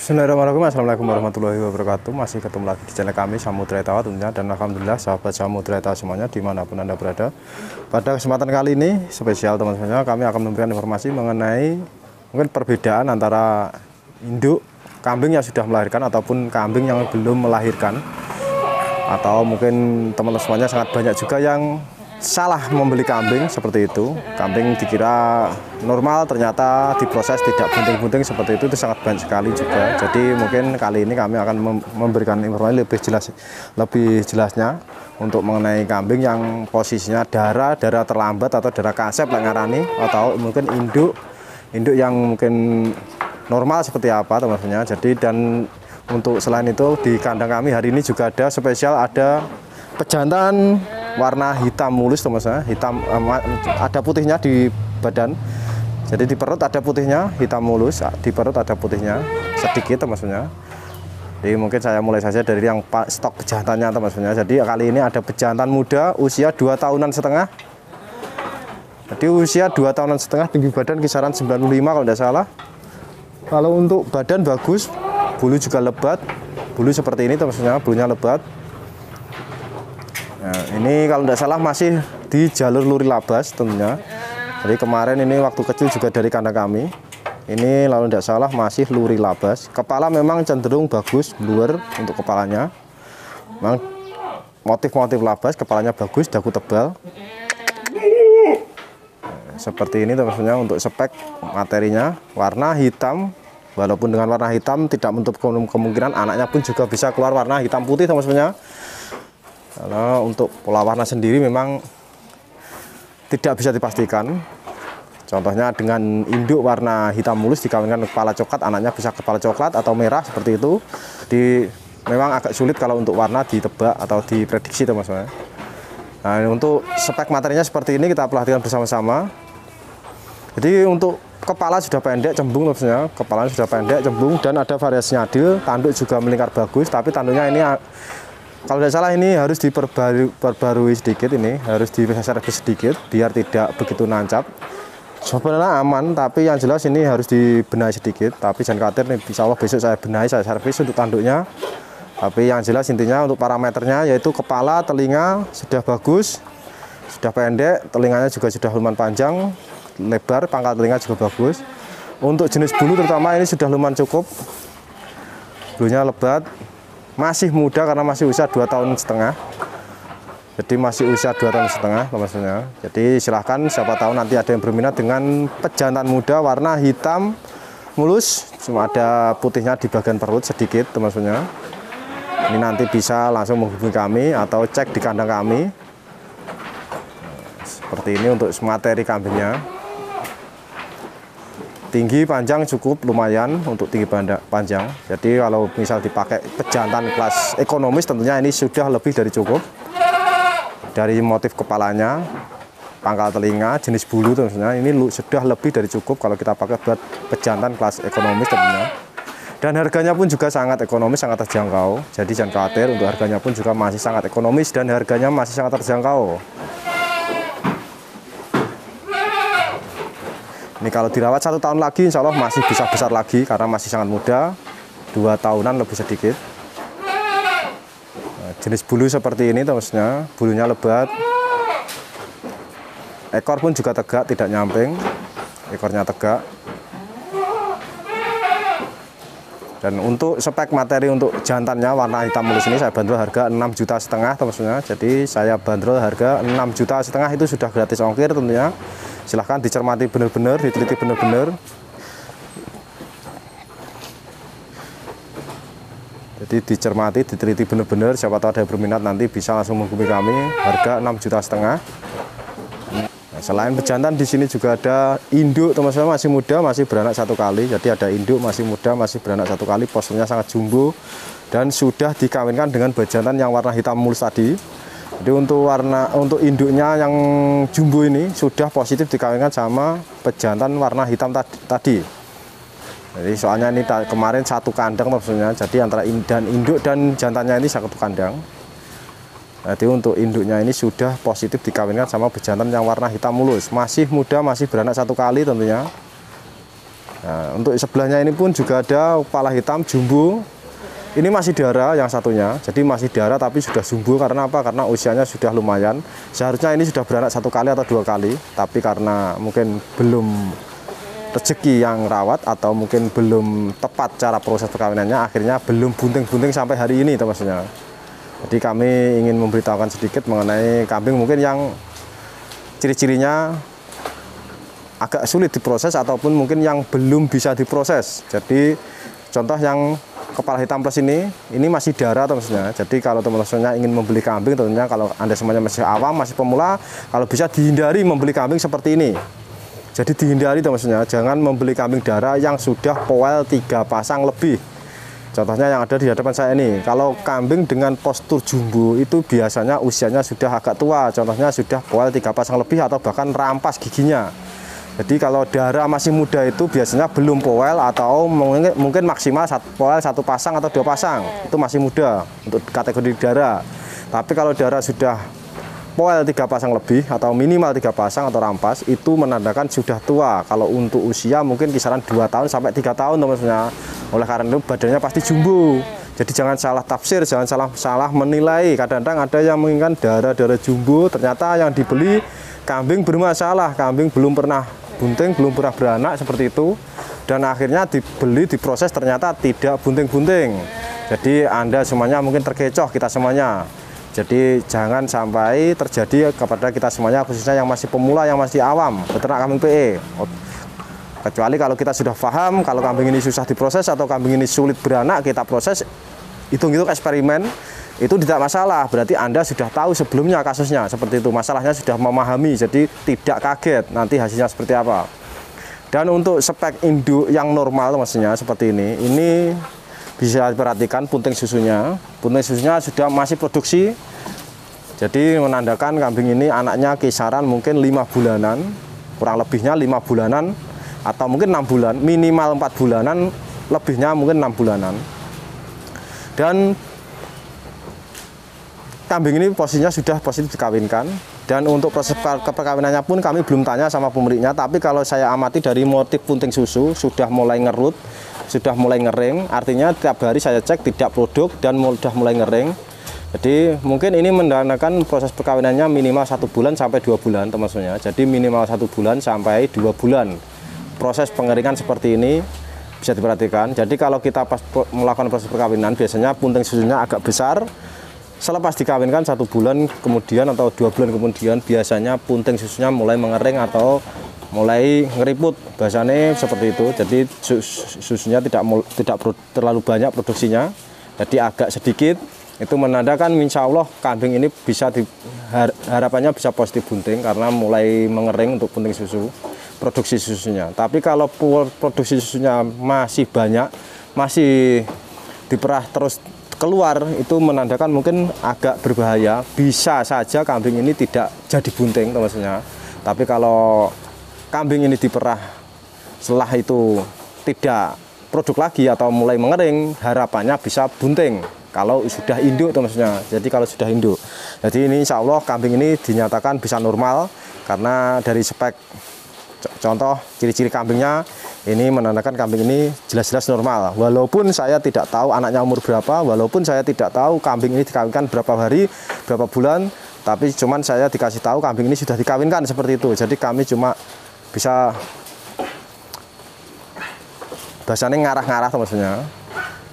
Bismillahirrahmanirrahim. Assalamualaikum warahmatullahi wabarakatuh. Masih ketemu lagi di channel kami Samudra Etawa tentunya. Dan alhamdulillah sahabat Samudra Etawa semuanya dimanapun Anda berada. Pada kesempatan kali ini spesial teman-teman, kami akan memberikan informasi mengenai mungkin perbedaan antara induk kambing yang sudah melahirkan ataupun kambing yang belum melahirkan. Atau mungkin teman-teman semuanya sangat banyak juga yang salah membeli kambing seperti itu. Kambing dikira normal, ternyata diproses tidak bunting-bunting seperti itu sangat banyak sekali juga. Jadi mungkin kali ini kami akan memberikan informasi lebih jelasnya untuk mengenai kambing yang posisinya darah terlambat atau darah kasep ngarani, atau mungkin induk yang mungkin normal seperti apa teman-teman. Jadi dan untuk selain itu di kandang kami hari ini juga ada spesial, ada pejantan warna hitam mulus teman-teman, hitam ada putihnya di badan. Jadi di perut ada putihnya, hitam mulus, di perut ada putihnya sedikit teman-teman. Jadi mungkin saya mulai saja dari yang stok pejantannya teman-teman. Jadi kali ini ada pejantan muda usia 2 tahunan setengah. Jadi usia 2 tahunan setengah, tinggi badan kisaran 95 kalau tidak salah. Kalau untuk badan bagus, bulu juga lebat, bulu seperti ini teman-teman, bulunya lebat. Nah, ini kalau tidak salah masih di jalur luri labas tentunya. Jadi kemarin ini waktu kecil juga dari kandang kami. Ini kalau tidak salah masih luri labas. Kepala memang cenderung bagus, bluer untuk kepalanya. Memang motif-motif labas, kepalanya bagus, dagu tebal. Nah, seperti ini teman-teman untuk spek materinya. Warna hitam, walaupun dengan warna hitam tidak menutup kemungkinan anaknya pun juga bisa keluar warna hitam putih teman-teman. Karena untuk pola warna sendiri memang tidak bisa dipastikan. Contohnya dengan induk warna hitam mulus dikawinkan kepala coklat, anaknya bisa kepala coklat atau merah seperti itu. Jadi memang agak sulit kalau untuk warna ditebak atau diprediksi teman-teman. Nah, untuk spek materinya seperti ini kita perhatikan bersama-sama. Jadi untuk kepala sudah pendek cembung teman-teman, kepala sudah pendek cembung dan ada variasi adil, tanduk juga melingkar bagus, tapi tanduknya ini kalau tidak salah ini harus diperbarui sedikit, ini harus diservis sedikit biar tidak begitu nancap. Sebenarnya aman, tapi yang jelas ini harus dibenahi sedikit. Tapi jangan khawatir, nih, insya Allah besok saya benahi, saya servis untuk tanduknya. Tapi yang jelas intinya untuk parameternya yaitu kepala, telinga sudah bagus, sudah pendek, telinganya juga sudah lumayan panjang, lebar, pangkal telinga juga bagus. Untuk jenis bulu terutama ini sudah lumayan cukup, bulunya lebat. Masih muda karena masih usia 2 tahun setengah. Jadi masih usia 2 tahun setengah teman-teman. Jadi silahkan siapa tahu nanti ada yang berminat dengan pejantan muda warna hitam mulus, cuma ada putihnya di bagian perut sedikit teman-teman. Ini nanti bisa langsung menghubungi kami atau cek di kandang kami. Seperti ini untuk materi kambingnya. Tinggi panjang cukup lumayan untuk tinggi panjang. Jadi kalau misal dipakai pejantan kelas ekonomis tentunya ini sudah lebih dari cukup. Dari motif kepalanya, pangkal telinga, jenis bulu tentunya ini sudah lebih dari cukup kalau kita pakai buat pejantan kelas ekonomis tentunya. Dan harganya pun juga sangat ekonomis, sangat terjangkau. Jadi jangan khawatir, untuk harganya pun juga masih sangat ekonomis dan harganya masih sangat terjangkau. Ini kalau dirawat 1 tahun lagi insya Allah masih bisa besar lagi karena masih sangat muda, 2 tahunan lebih sedikit. Nah, jenis bulu seperti ini teman-teman, bulunya lebat. Ekor pun juga tegak, tidak nyamping, ekornya tegak. Dan untuk spek materi untuk jantannya warna hitam mulus ini saya bandrol harga 6,5 juta teman-teman. Jadi saya bandrol harga 6,5 juta itu sudah gratis ongkir tentunya. Silahkan dicermati benar-benar, diteliti benar-benar. Jadi dicermati, diteliti benar-benar. Siapa tahu ada yang berminat nanti bisa langsung menghubungi kami. Harga 6,5 juta. Nah, selain pejantan di sini juga ada induk teman-teman, masih muda, masih beranak 1 kali. Jadi ada induk masih muda, masih beranak 1 kali. Posturnya sangat jumbo dan sudah dikawinkan dengan pejantan yang warna hitam mulus tadi. Jadi untuk induknya yang jumbo ini sudah positif dikawinkan sama pejantan warna hitam tadi. Jadi soalnya ini kemarin 1 kandang maksudnya. Jadi antara induk dan jantannya ini 1 kandang. Jadi untuk induknya ini sudah positif dikawinkan sama pejantan yang warna hitam mulus. Masih muda, masih beranak 1 kali tentunya. Nah, untuk sebelahnya ini pun juga ada kepala hitam jumbo. Ini masih darah yang satunya, jadi masih darah tapi sudah jumbo. Karena apa? Karena usianya sudah lumayan. Seharusnya ini sudah beranak 1 kali atau 2 kali, tapi karena mungkin belum rezeki yang rawat atau mungkin belum tepat cara proses perkawinannya, akhirnya belum bunting-bunting sampai hari ini, maksudnya. Jadi kami ingin memberitahukan sedikit mengenai kambing mungkin yang ciri-cirinya agak sulit diproses ataupun mungkin yang belum bisa diproses. Jadi contoh yang kepala hitam plus ini masih darah maksudnya. Jadi kalau teman-teman ingin membeli kambing, tentunya kalau Anda semuanya masih awam, masih pemula, kalau bisa dihindari membeli kambing seperti ini. Jadi dihindari teman-teman, jangan membeli kambing darah yang sudah poel 3 pasang lebih. Contohnya yang ada di hadapan saya ini. Kalau kambing dengan postur jumbo itu biasanya usianya sudah agak tua. Contohnya sudah poel 3 pasang lebih atau bahkan rampas giginya. Jadi kalau darah masih muda itu biasanya belum poel atau mungkin maksimal poel 1 pasang atau 2 pasang. Itu masih muda untuk kategori darah. Tapi kalau darah sudah poel 3 pasang lebih atau minimal 3 pasang atau rampas, itu menandakan sudah tua. Kalau untuk usia mungkin kisaran 2 tahun sampai 3 tahun teman-teman. Oleh karena itu badannya pasti jumbo. Jadi jangan salah tafsir, jangan salah menilai. Kadang-kadang ada yang menginginkan darah jumbo, ternyata yang dibeli kambing bermasalah, kambing belum pernah bunting, belum pernah beranak seperti itu, dan akhirnya dibeli, diproses, ternyata tidak bunting-bunting. Jadi Anda semuanya mungkin terkecoh, kita semuanya. Jadi jangan sampai terjadi kepada kita semuanya, khususnya yang masih pemula, yang masih awam peternak kambing PE. Kecuali kalau kita sudah paham kalau kambing ini susah diproses atau kambing ini sulit beranak, kita proses, hitung-hitung eksperimen, itu tidak masalah. Berarti Anda sudah tahu sebelumnya kasusnya seperti itu, masalahnya sudah memahami, jadi tidak kaget nanti hasilnya seperti apa. Dan untuk spek induk yang normal maksudnya seperti ini bisa diperhatikan punting susunya sudah masih produksi. Jadi menandakan kambing ini anaknya kisaran mungkin 5 bulanan, kurang lebihnya 5 bulanan atau mungkin 6 bulan, minimal 4 bulanan, lebihnya mungkin 6 bulanan. Dan kambing ini posisinya sudah positif dikawinkan, dan untuk proses perkawinannya pun kami belum tanya sama pemiliknya, tapi kalau saya amati dari motif punting susu sudah mulai ngerut, sudah mulai ngering, artinya tiap hari saya cek tidak produk dan sudah mulai ngering. Jadi mungkin ini menandakan proses perkawinannya minimal 1 bulan sampai 2 bulan teman-teman. Jadi minimal 1 bulan sampai 2 bulan proses pengeringan seperti ini bisa diperhatikan. Jadi kalau kita pas melakukan proses perkawinan biasanya punting susunya agak besar. Selepas dikawinkan 1 bulan kemudian atau 2 bulan kemudian biasanya punting susunya mulai mengering atau mulai ngeriput, bahasanya seperti itu. Jadi susunya tidak terlalu banyak produksinya, jadi agak sedikit. Itu menandakan insya Allah kambing ini bisa harapannya bisa positif bunting karena mulai mengering untuk punting susu, produksi susunya. Tapi kalau produksi susunya masih banyak, masih diperah terus keluar, itu menandakan mungkin agak berbahaya. Bisa saja kambing ini tidak jadi bunting teman-teman. Tapi kalau kambing ini diperah setelah itu tidak produk lagi atau mulai mengering, harapannya bisa bunting kalau sudah induk teman-teman. Jadi kalau sudah induk, jadi ini insya Allah kambing ini dinyatakan bisa normal karena dari spek contoh ciri-ciri kambingnya ini menandakan kambing ini jelas-jelas normal. Walaupun saya tidak tahu anaknya umur berapa, walaupun saya tidak tahu kambing ini dikawinkan berapa hari, berapa bulan, tapi cuman saya dikasih tahu kambing ini sudah dikawinkan seperti itu. Jadi kami cuma bisa bahasanya ngarah-ngarah teman-teman.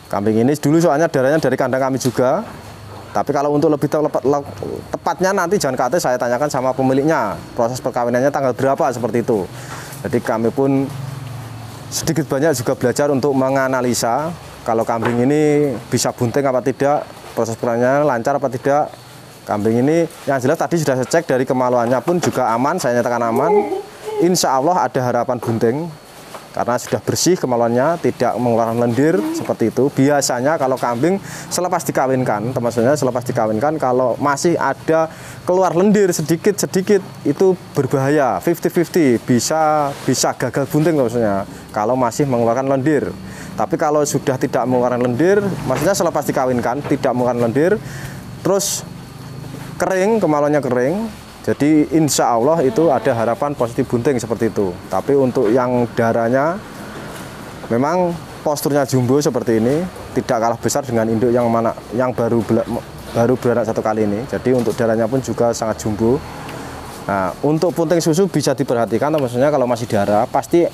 Kambing ini dulu soalnya darahnya dari kandang kami juga. Tapi kalau untuk lebih tepatnya nanti jangan kata saya tanyakan sama pemiliknya proses perkawinannya tanggal berapa seperti itu. Jadi kami pun sedikit banyak juga belajar untuk menganalisa kalau kambing ini bisa bunting apa tidak, proses perkawinannya lancar apa tidak. Kambing ini yang jelas tadi sudah saya cek dari kemaluannya pun juga aman, saya nyatakan aman. Insya Allah ada harapan bunting karena sudah bersih kemaluannya, tidak mengeluarkan lendir seperti itu. Biasanya kalau kambing selepas dikawinkan, teman-teman, selepas dikawinkan kalau masih ada keluar lendir sedikit-sedikit itu berbahaya, 50-50, bisa gagal bunting teman-teman kalau masih mengeluarkan lendir. Tapi kalau sudah tidak mengeluarkan lendir, maksudnya selepas dikawinkan tidak mengeluarkan lendir, terus kering, kemaluannya kering, jadi insya Allah itu ada harapan positif bunting seperti itu. Tapi untuk yang darahnya Memang posturnya jumbo seperti ini, tidak kalah besar dengan induk yang baru beranak 1 kali ini. Jadi untuk darahnya pun juga sangat jumbo. Nah, untuk punting susu bisa diperhatikan, maksudnya kalau masih darah pasti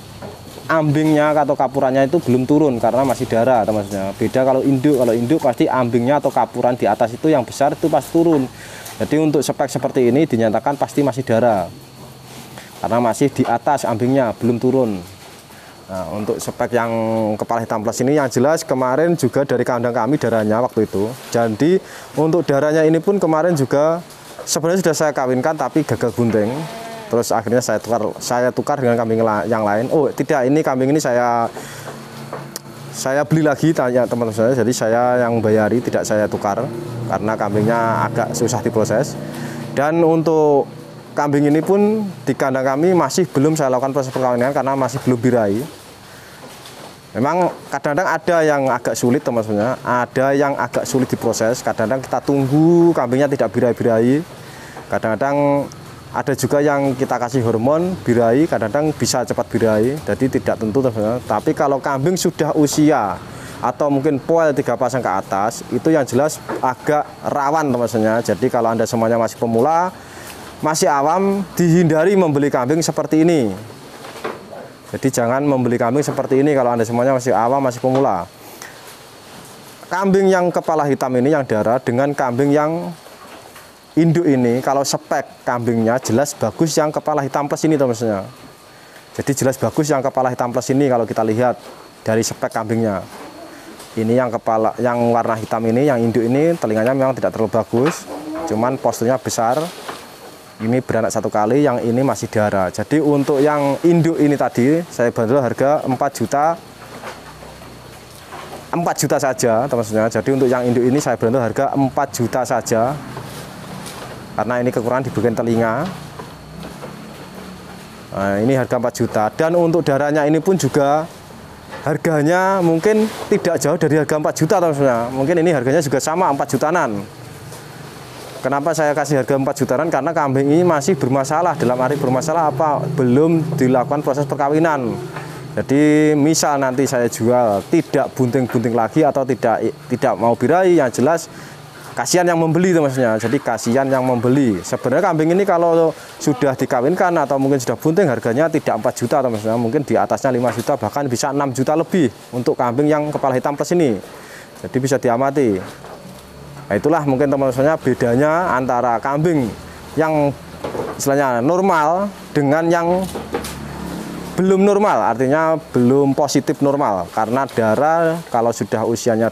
ambingnya atau kapurannya itu belum turun karena masih darah, maksudnya. Beda kalau induk pasti ambingnya atau kapuran di atas itu yang besar itu pasti turun. Jadi untuk spek seperti ini dinyatakan pasti masih darah karena masih di atas ambingnya belum turun. Nah, untuk spek yang kepala hitam plus ini yang jelas kemarin juga dari kandang kami darahnya waktu itu. Jadi untuk darahnya ini pun kemarin juga sebenarnya sudah saya kawinkan tapi gagal bunting. Terus akhirnya saya tukar dengan kambing yang lain. Oh tidak, ini kambing ini saya beli lagi, tanya teman-teman saya. Jadi saya yang bayari, tidak saya tukar karena kambingnya agak susah diproses. Dan untuk kambing ini pun di kandang kami masih belum saya lakukan proses perkawinan karena masih belum birahi. Memang kadang-kadang ada yang agak sulit, teman-teman, ada yang agak sulit diproses. Kadang-kadang kita tunggu kambingnya tidak birahi-birahi. Kadang-kadang ada juga yang kita kasih hormon birahi, kadang-kadang bisa cepat birahi. Jadi tidak tentu, teman-teman. Tapi kalau kambing sudah usia atau mungkin poel 3 pasang ke atas, itu yang jelas agak rawan, teman-teman. Jadi kalau Anda semuanya masih pemula, masih awam, dihindari membeli kambing seperti ini. Jadi jangan membeli kambing seperti ini kalau Anda semuanya masih awam, masih pemula. Kambing yang kepala hitam ini yang darah dengan kambing yang induk ini, kalau spek kambingnya jelas bagus yang kepala hitam plus ini, teman-teman. Jadi jelas bagus yang kepala hitam plus ini kalau kita lihat dari spek kambingnya. Ini yang warna hitam ini, yang induk ini telinganya memang tidak terlalu bagus, cuman posturnya besar. Ini beranak 1 kali, yang ini masih darah. Jadi untuk yang induk ini tadi saya bandrol harga 4 juta saja, teman-teman. Jadi untuk yang induk ini saya bandrol harga 4 juta saja. Karena ini kekurangan di bagian telinga. Nah, ini harga 4 juta. Dan untuk darahnya ini pun juga harganya mungkin tidak jauh dari harga 4 juta, teman-teman. Mungkin ini harganya juga sama 4 jutaan. Kenapa saya kasih harga 4 jutaan? Karena kambing ini masih bermasalah. Dalam arti bermasalah apa? Belum dilakukan proses perkawinan. Jadi misal nanti saya jual tidak bunting-bunting lagi atau tidak mau birahi, yang jelas kasihan yang membeli, teman-teman. Jadi kasihan yang membeli. Sebenarnya kambing ini kalau sudah dikawinkan atau mungkin sudah bunting harganya tidak 4 juta, teman-teman. Mungkin di atasnya 5 juta, bahkan bisa 6 juta lebih untuk kambing yang kepala hitam plus ini. Jadi bisa diamati. Nah, itulah mungkin teman-teman bedanya antara kambing yang istilahnya normal dengan yang belum normal, artinya belum positif normal. Karena darah kalau sudah usianya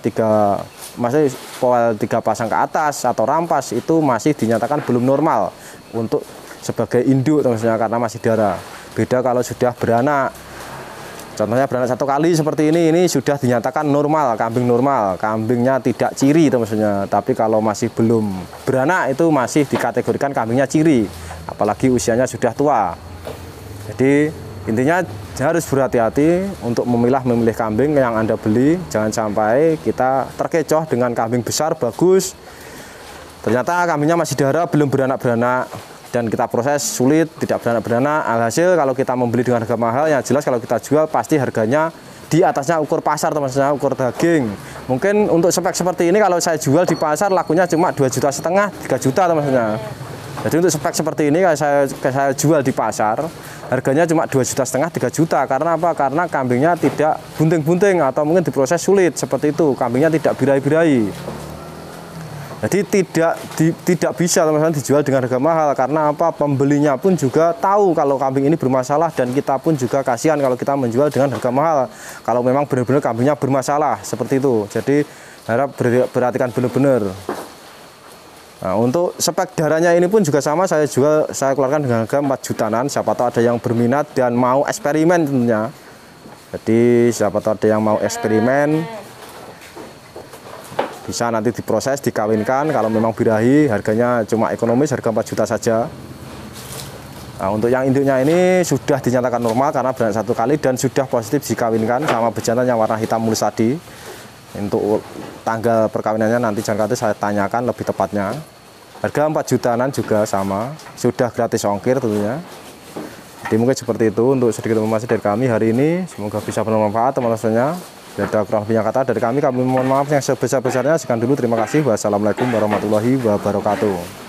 masih poel 3 pasang ke atas atau rampas itu masih dinyatakan belum normal untuk sebagai induk, teman-teman, karena masih darah. Beda kalau sudah beranak. Contohnya beranak 1 kali seperti ini sudah dinyatakan normal, kambing normal, kambingnya tidak ciri, teman-teman. Tapi kalau masih belum beranak itu masih dikategorikan kambingnya ciri, apalagi usianya sudah tua. Jadi intinya harus berhati-hati untuk memilih kambing yang Anda beli. Jangan sampai kita terkecoh dengan kambing besar bagus, ternyata kambingnya masih darah, belum beranak-beranak, dan kita proses sulit, tidak beranak-beranak. Alhasil kalau kita membeli dengan harga mahal, yang jelas kalau kita jual pasti harganya di atasnya ukur pasar, teman-teman, ukur daging. Mungkin untuk spek seperti ini kalau saya jual di pasar lakunya cuma 2,5 juta, 3 juta, teman-teman. Jadi untuk spek seperti ini kalau saya jual di pasar harganya cuma 2,5 juta, 3 juta. Karena apa? Karena kambingnya tidak bunting-bunting atau mungkin diproses sulit seperti itu. Kambingnya tidak birahi-birahi. Jadi tidak bisa, teman-teman, dijual dengan harga mahal. Karena apa? Pembelinya pun juga tahu kalau kambing ini bermasalah, dan kita pun juga kasihan kalau kita menjual dengan harga mahal kalau memang benar-benar kambingnya bermasalah seperti itu. Jadi harap perhatikan benar-benar. Nah, untuk spek darahnya ini pun juga sama, saya keluarkan dengan harga 4 jutaan. Siapa tahu ada yang berminat dan mau eksperimen tentunya. Jadi siapa tahu ada yang mau eksperimen, bisa nanti diproses, dikawinkan. Kalau memang birahi harganya cuma ekonomis, harga 4 juta saja. Nah, untuk yang induknya ini sudah dinyatakan normal karena beranak 1 kali dan sudah positif dikawinkan sama bejantan yang warna hitam mulus tadi. Untuk tanggal perkawinannya nanti saya tanyakan lebih tepatnya. Harga 4 jutaan juga sama, sudah gratis ongkir tentunya. Jadi mungkin seperti itu untuk sedikit informasi dari kami hari ini. Semoga bisa bermanfaat teman-temannya. Ada kurang lebihnya kata dari kami mohon maaf yang sebesar-besarnya. Sekian dulu, terima kasih. Wassalamualaikum warahmatullahi wabarakatuh.